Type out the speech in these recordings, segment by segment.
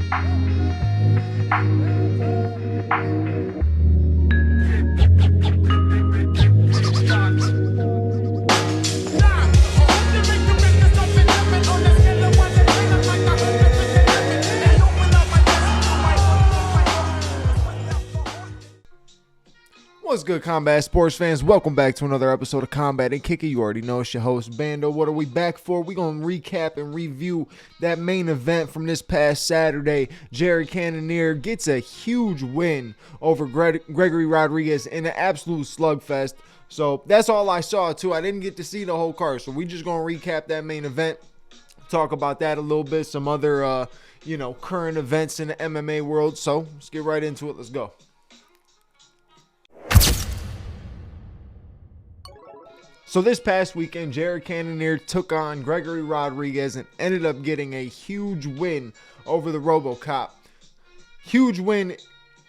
What's good, combat sports fans? Welcome back to another episode of Combat and Kick It. You already know it's your host, Bando. What are we back for? We're going to recap and review that main event from this past Saturday. Jerry Cannonier gets a huge win over Gregory Rodrigues in an absolute slugfest. So that's all I saw, too. I didn't get to see the whole card, so we're just going to recap that main event, talk about that a little bit, some other, current events in the MMA world. So let's get right into it. Let's go. So this past weekend, Jerry Cannonier took on Gregory Rodrigues and ended up getting a huge win over the RoboCop. Huge win.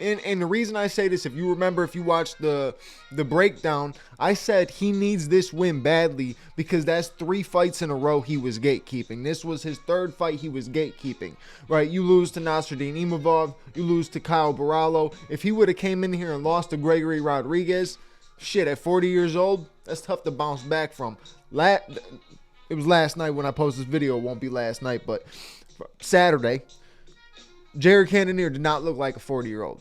And the reason I say this, if you remember, if you watched the breakdown, I said he needs this win badly because that's 3 fights in a row he was gatekeeping. This was his 3rd fight he was gatekeeping, right? You lose to Nasruddin Imavov, you lose to Kyle Barallo. If he would have came in here and lost to Gregory Rodrigues, shit, at 40 years old, that's tough to bounce back from. It was last night when I posted this video. It won't be last night, but Saturday, Jerry Cannonier did not look like a 40-year-old.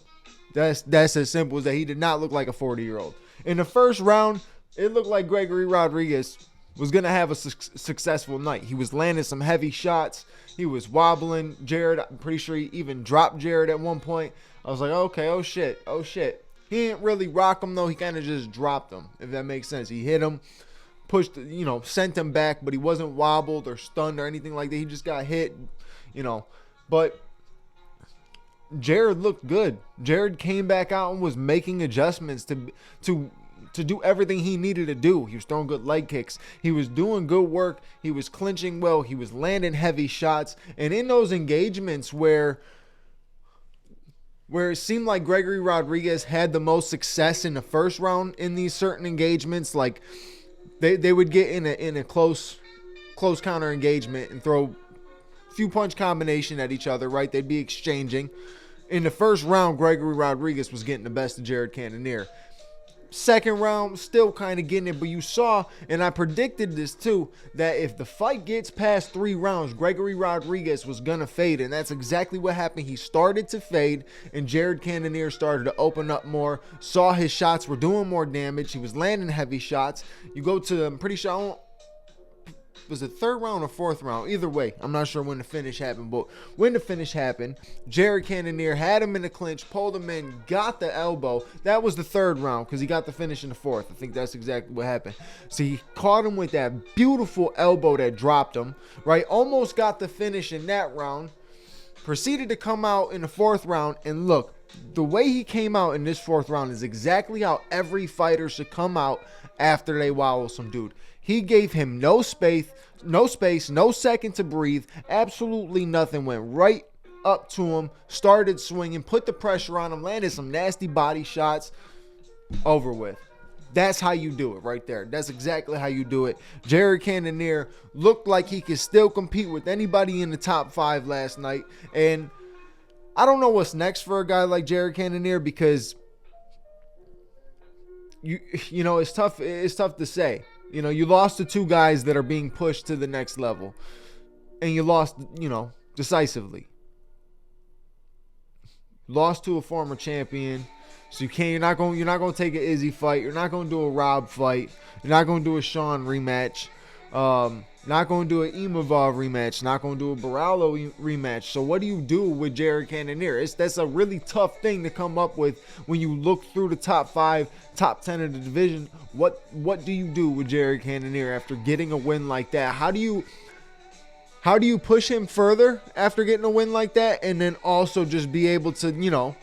That's as simple as that. He did not look like a 40-year-old. In the first round, it looked like Gregory Rodrigues was going to have a successful night. He was landing some heavy shots. He was wobbling Jared. I'm pretty sure he even dropped Jared at one point. I was like, okay, oh shit. He didn't really rock him, though. He kind of just dropped him, if that makes sense. He hit him, pushed, sent him back, but he wasn't wobbled or stunned or anything like that. He just got hit, But Jared looked good. Jared came back out and was making adjustments to do everything he needed to do. He was throwing good leg kicks. He was doing good work. He was clinching well. He was landing heavy shots. And in those engagements where it seemed like Gregory Rodrigues had the most success in the first round in these certain engagements, like they would get in a close counter engagement and throw a few punch combination at each other, right? They'd be exchanging. In the first round, Gregory Rodrigues was getting the best of Jared Cannonier. Second round, still kind of getting it, but you saw, and I predicted this too, that if the fight gets past 3 rounds, Gregory Rodrigues was going to fade, and that's exactly what happened. He started to fade, and Jared Cannonier started to open up more, saw his shots were doing more damage. He was landing heavy shots. You go to, I'm pretty sure, was it 3rd round or 4th round? Either way, I'm not sure when the finish happened, but when the finish happened, Jerry Cannonier had him in the clinch, pulled him in, got the elbow. That was the 3rd round because he got the finish in the 4th. I think that's exactly what happened. So he caught him with that beautiful elbow that dropped him, right? Almost got the finish in that round. Proceeded to come out in the 4th round, and look, the way he came out in this 4th round is exactly how every fighter should come out after they wobble some dude. He gave him no space, no second to breathe, absolutely nothing. Went right up to him, started swinging, put the pressure on him, landed some nasty body shots, over with. That's how you do it right there. That's exactly how you do it. Jerry Cannonier looked like he could still compete with anybody in the top 5 last night. And I don't know what's next for a guy like Jerry Cannonier because it's tough to say. You lost to 2 guys that are being pushed to the next level, and you lost, decisively. Lost to a former champion, so you're not going to take an Izzy fight. You're not going to do a Rob fight. You're not going to do a Sean rematch. Not going to do an Imavov rematch. Not going to do a Barallo rematch. So what do you do with Jerry Cannonier? That's a really tough thing to come up with when you look through the top 5, top 10 of the division. What do you do with Jerry Cannonier after getting a win like that? How do you push him further after getting a win like that, and then also just be able to,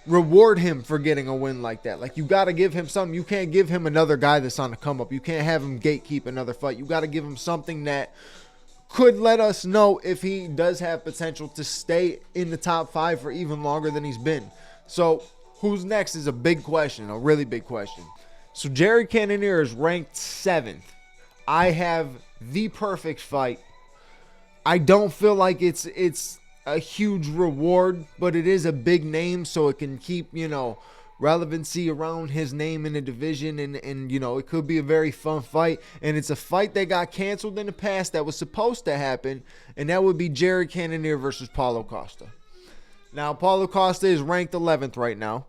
reward him for getting a win like that? Like, you got to give him something. You can't give him another guy that's on the come up. You can't have him gatekeep another fight. You got to give him something that could let us know if he does have potential to stay in the top 5 for even longer than he's been. So who's next is a big question, a really big question. So Jerry Cannonier is ranked 7th. I have the perfect fight. I don't feel like it's a huge reward, but it is a big name, so it can keep, relevancy around his name in the division, and it could be a very fun fight. And it's a fight that got canceled in the past that was supposed to happen, and that would be Jared Cannonier versus Paulo Costa. Now, Paulo Costa is ranked 11th right now.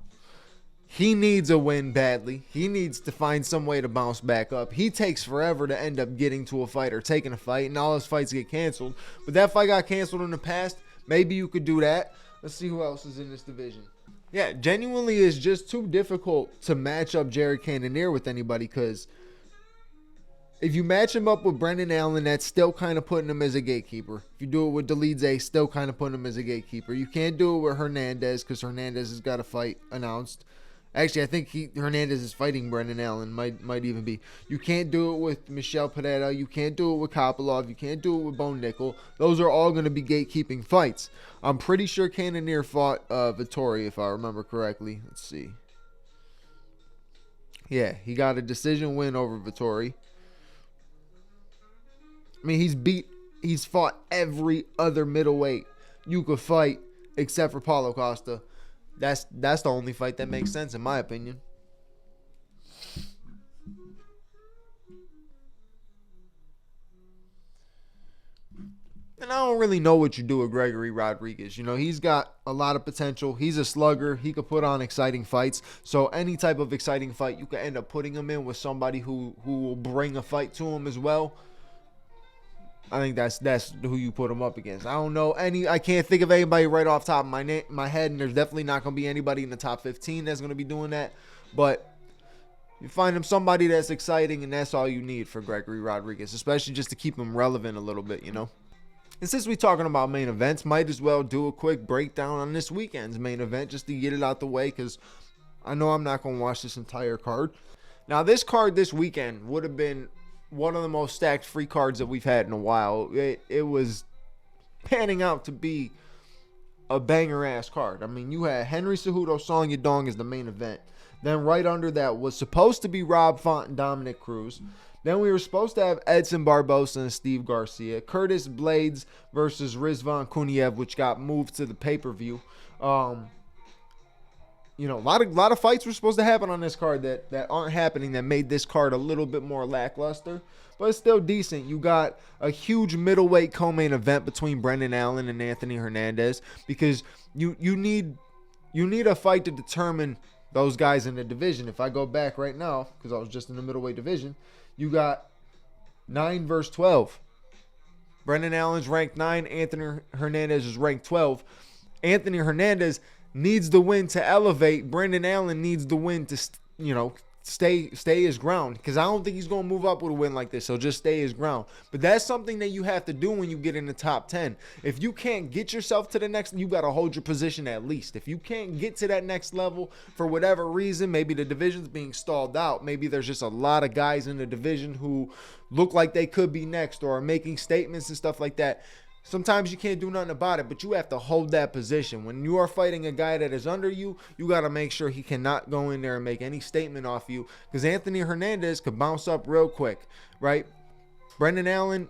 He needs a win badly. He needs to find some way to bounce back up. He takes forever to end up getting to a fight or taking a fight, and all his fights get canceled. But that fight got canceled in the past. Maybe you could do that. Let's see who else is in this division. Yeah, genuinely it's just too difficult to match up Jared Cannonier with anybody, because if you match him up with Brendan Allen, that's still kind of putting him as a gatekeeper. If you do it with Dolidze, still kind of putting him as a gatekeeper. You can't do it with Hernandez, because Hernandez has got a fight announced. Actually, I think Hernandez is fighting Brendan Allen. Might even be. You can't do it with Michel Pereira. You can't do it with Kopylov. You can't do it with Bone Nickel. Those are all going to be gatekeeping fights. I'm pretty sure Cannonier fought Vettori, if I remember correctly. Let's see. Yeah, he got a decision win over Vettori. I mean, he's fought every other middleweight you could fight except for Paulo Costa. That's the only fight that makes sense, in my opinion. And I don't really know what you do with Gregory Rodrigues. He's got a lot of potential. He's a slugger. He could put on exciting fights. So any type of exciting fight, you could end up putting him in with somebody who will bring a fight to him as well. I think that's who you put him up against. I don't know I can't think of anybody right off the top of my head, and there's definitely not going to be anybody in the top 15 that's going to be doing that. But you find him somebody that's exciting, and that's all you need for Gregory Rodrigues, especially just to keep him relevant a little bit, And since we're talking about main events, might as well do a quick breakdown on this weekend's main event just to get it out the way, because I know I'm not going to watch this entire card. Now, this card this weekend would have been one of the most stacked free cards that we've had in a while. It was panning out to be a banger-ass card. I mean, you had Henry Cejudo, Song Yadong as the main event. Then right under that was supposed to be Rob Font and Dominic Cruz. Then we were supposed to have Edson Barbosa and Steve Garcia. Curtis Blades versus Rizvan Kuniev, which got moved to the pay-per-view. A lot of fights were supposed to happen on this card that aren't happening, that made this card a little bit more lackluster. But it's still decent. You got a huge middleweight co-main event between Brendan Allen and Anthony Hernandez, because you need a fight to determine those guys in the division. If I go back right now, because I was just in the middleweight division, you got 9 versus 12. Brendan Allen's ranked 9. Anthony Hernandez is ranked 12. Anthony Hernandez needs the win to elevate. Brendan Allen needs the win to, stay his ground, because I don't think he's going to move up with a win like this. So just stay his ground. But that's something that you have to do when you get in the top 10. If you can't get yourself to the next, you got to hold your position at least. If you can't get to that next level for whatever reason, maybe the division's being stalled out. Maybe there's just a lot of guys in the division who look like they could be next or are making statements and stuff like that. Sometimes you can't do nothing about it, but you have to hold that position. When you are fighting a guy that is under you, you got to make sure he cannot go in there and make any statement off you, because Anthony Hernandez could bounce up real quick, right? Brendan Allen,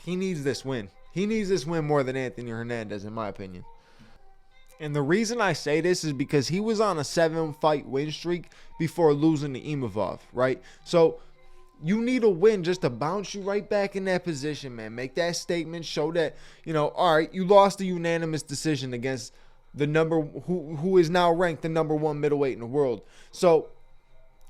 he needs this win. He needs this win more than Anthony Hernandez, in my opinion. And the reason I say this is because he was on a 7-fight win streak before losing to Imavov, right? So you need a win just to bounce you right back in that position, man. Make that statement. Show that, all right, you lost a unanimous decision against the who is now ranked the number 1 middleweight in the world. So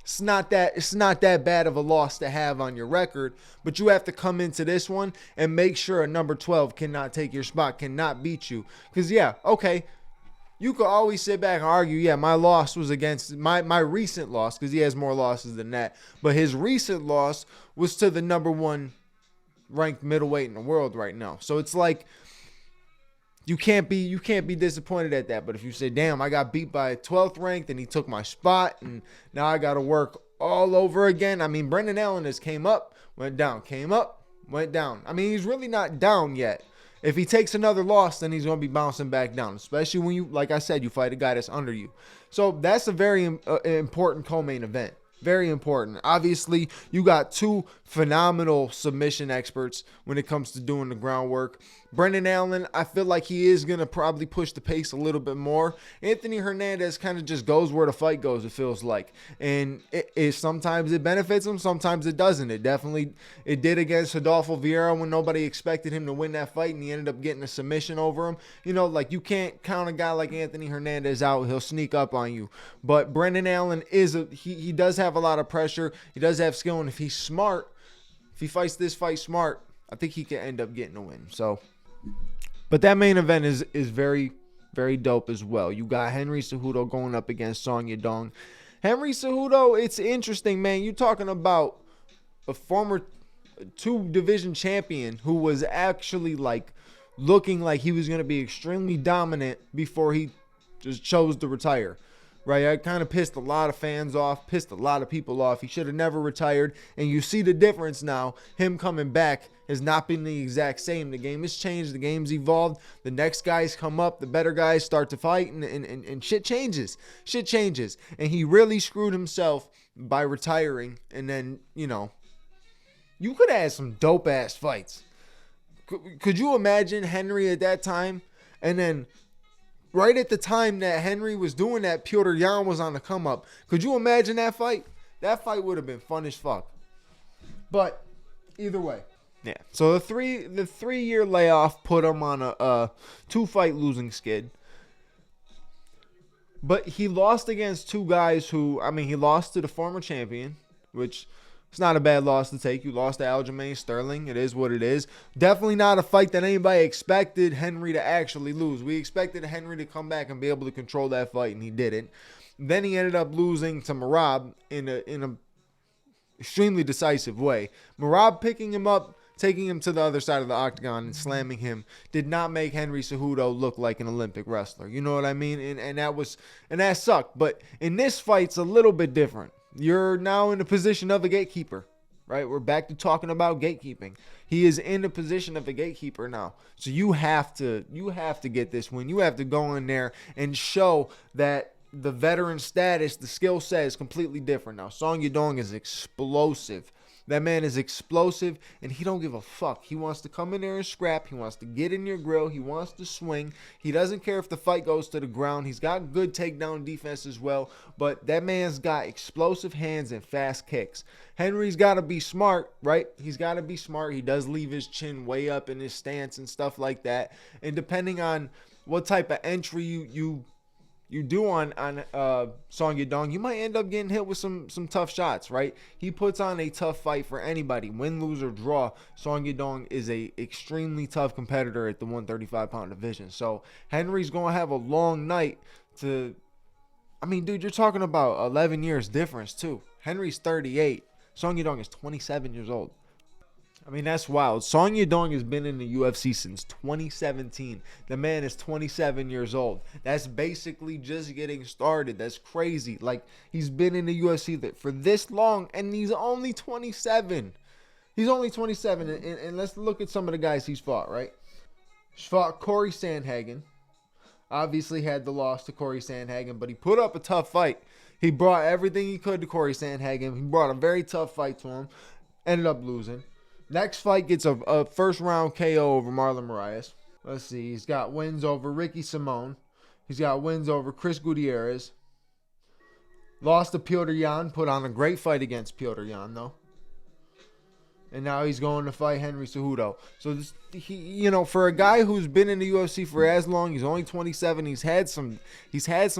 it's not that bad of a loss to have on your record, but you have to come into this one and make sure a number 12 cannot take your spot, cannot beat you. Because, yeah, okay, you could always sit back and argue, yeah, my loss was against my recent loss, because he has more losses than that. But his recent loss was to the number 1 ranked middleweight in the world right now. So it's like you can't be disappointed at that. But if you say, damn, I got beat by a 12th ranked and he took my spot and now I got to work all over again. I mean, Brendan Allen has came up, went down, came up, went down. I mean, he's really not down yet. If he takes another loss, then he's going to be bouncing back down, especially when you, like I said, you fight a guy that's under you. So that's a very important co-main event. Very important. Obviously, you got two phenomenal submission experts when it comes to doing the groundwork. Brendan Allen, I feel like he is going to probably push the pace a little bit more. Anthony Hernandez kind of just goes where the fight goes, it feels like. And sometimes it benefits him, sometimes it doesn't. It did against Rodolfo Vieira when nobody expected him to win that fight, and he ended up getting a submission over him. You know, like, you can't count a guy like Anthony Hernandez out. He'll sneak up on you. But Brendan Allen he does have a lot of pressure. He does have skill, and if he's smart, if he fights this fight smart, I think he can end up getting a win. So, but that main event is very, very dope as well. You got Henry Cejudo going up against Song Yadong. Henry Cejudo, it's interesting, man. You're talking about a former 2-division champion who was actually like looking like he was going to be extremely dominant before he just chose to retire. Right, I kind of pissed a lot of fans off, pissed a lot of people off. He should have never retired. And you see the difference now. Him coming back has not been the exact same. The game has changed. The game's evolved. The next guys come up. The better guys start to fight. And shit changes. Shit changes. And he really screwed himself by retiring. And then, you know, you could have had some dope-ass fights. Could you imagine Henry at that time? And then right at the time that Henry was doing that, Petr Yan was on the come up. Could you imagine that fight? That fight would have been fun as fuck. But either way, yeah. So the 3-year layoff put him on a 2-fight losing skid. But he lost against two guys who, I mean, he lost to the former champion, which it's not a bad loss to take. You lost to Aljamain Sterling. It is what it is. Definitely not a fight that anybody expected Henry to actually lose. We expected Henry to come back and be able to control that fight, and he didn't. Then he ended up losing to Merab in a extremely decisive way. Merab picking him up, taking him to the other side of the octagon and slamming him did not make Henry Cejudo look like an Olympic wrestler. You know what I mean? And that sucked. But in this fight, it's a little bit different. You're now in the position of a gatekeeper, right? We're back to talking about gatekeeping. He is in the position of a gatekeeper now. So you have to get this win. You have to go in there and show that the veteran status, the skill set is completely different now. Song Yadong is explosive. That man is explosive, and he don't give a fuck. He wants to come in there and scrap. He wants to get in your grill. He wants to swing. He doesn't care if the fight goes to the ground. He's got good takedown defense as well, but that man's got explosive hands and fast kicks. Henry's got to be smart, right? He's got to be smart. He does leave his chin way up in his stance and stuff like that, and depending on what type of entry you do on Song Yadong, you might end up getting hit with some tough shots, right? He puts on a tough fight for anybody. Win, lose, or draw, Song Yadong is a extremely tough competitor at the 135-pound division. So Henry's going to have a long night to... I mean, dude, you're talking about 11 years difference, too. Henry's 38. Song Yadong is 27 years old. I mean, that's wild. Song Yadong has been in the UFC since 2017. The man is 27 years old. That's basically just getting started. That's crazy. Like, he's been in the UFC for this long, and he's only 27. He's only 27, and let's look at some of the guys he's fought, right? He's fought Corey Sandhagen. Obviously had the loss to Corey Sandhagen, but he put up a tough fight. He brought everything he could to Corey Sandhagen. He brought a very tough fight to him. Ended up losing. Next fight gets a first-round KO over Marlon Moraes. Let's see. He's got wins over Ricky Simon. He's got wins over Chris Gutierrez. Lost to Petr Yan. Put on a great fight against Petr Yan, though. And now he's going to fight Henry Cejudo. So, for a guy who's been in the UFC for as long, he's only 27. He's had some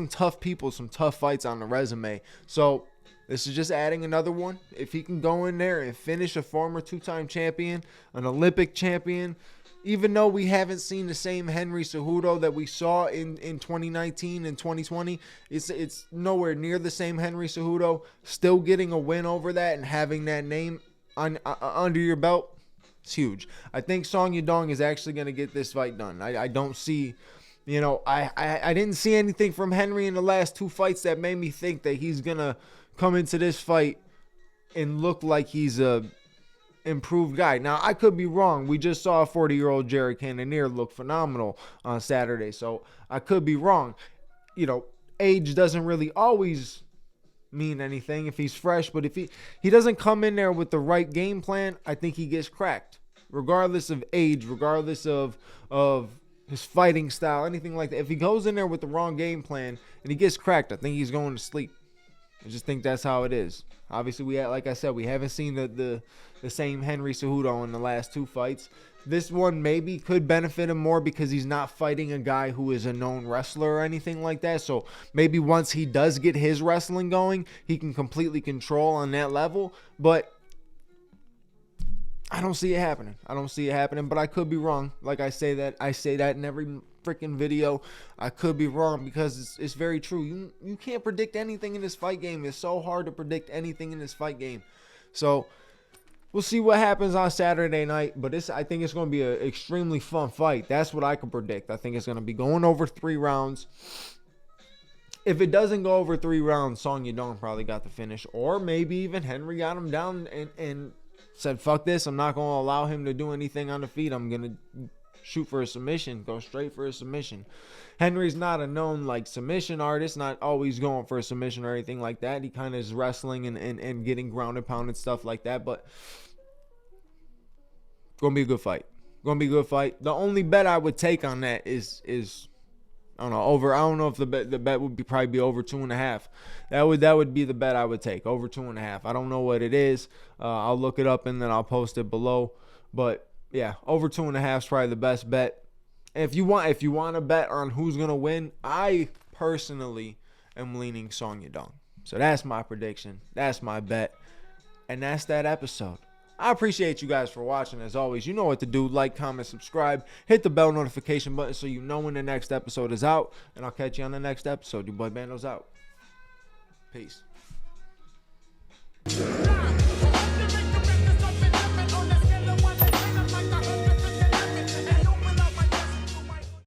tough people, some tough fights on the resume. So, this is just adding another one. If he can go in there and finish a former 2-time champion, an Olympic champion, even though we haven't seen the same Henry Cejudo that we saw in 2019 and 2020, it's nowhere near the same Henry Cejudo. Still getting a win over that and having that name under your belt, it's huge. I think Song Yadong is actually going to get this fight done. I don't see... I didn't see anything from Henry in the last 2 fights that made me think that he's going to come into this fight and look like he's a improved guy. Now, I could be wrong. We just saw a 40-year-old Jerry Cannonier look phenomenal on Saturday, so I could be wrong. Age doesn't really always mean anything if he's fresh. But if he doesn't come in there with the right game plan, I think he gets cracked. Regardless of age, regardless of his fighting style, anything like that. If he goes in there with the wrong game plan and he gets cracked, I think he's going to sleep. I just think that's how it is. Obviously, like I said, we haven't seen the same Henry Cejudo in the last 2 fights. This one maybe could benefit him more because he's not fighting a guy who is a known wrestler or anything like that. So maybe once he does get his wrestling going, he can completely control on that level. But I don't see it happening. I don't see it happening, but I could be wrong. Like I say that in every freaking video. I could be wrong because it's very true. You can't predict anything in this fight game. It's so hard to predict anything in this fight game. So we'll see what happens on Saturday night, but I think it's going to be an extremely fun fight. That's what I can predict. I think it's going to be going over 3 rounds. If it doesn't go over 3 rounds, Song Yadong probably got the finish, or maybe even Henry got him down and said, fuck this, I'm not going to allow him to do anything on the feet. I'm going to shoot for a submission, go straight for a submission. Henry's not a known like submission artist, not always going for a submission or anything like that. He kind of is wrestling and getting ground and pound and stuff like that, but going to be a good fight. Going to be a good fight. The only bet I would take on that is I don't know, over. I don't know if the bet would probably be over 2.5. That would be the bet I would take, over 2.5. I don't know what it is. I'll look it up and then I'll post it below. But yeah, over 2.5 is probably the best bet. And if you want to bet on who's gonna win, I personally am leaning Song Yadong. So that's my prediction. That's my bet, and that's that episode. I appreciate you guys for watching. As always, you know what to do. Like, comment, subscribe. Hit the bell notification button so you know when the next episode is out. And I'll catch you on the next episode. Your boy Bando's out. Peace.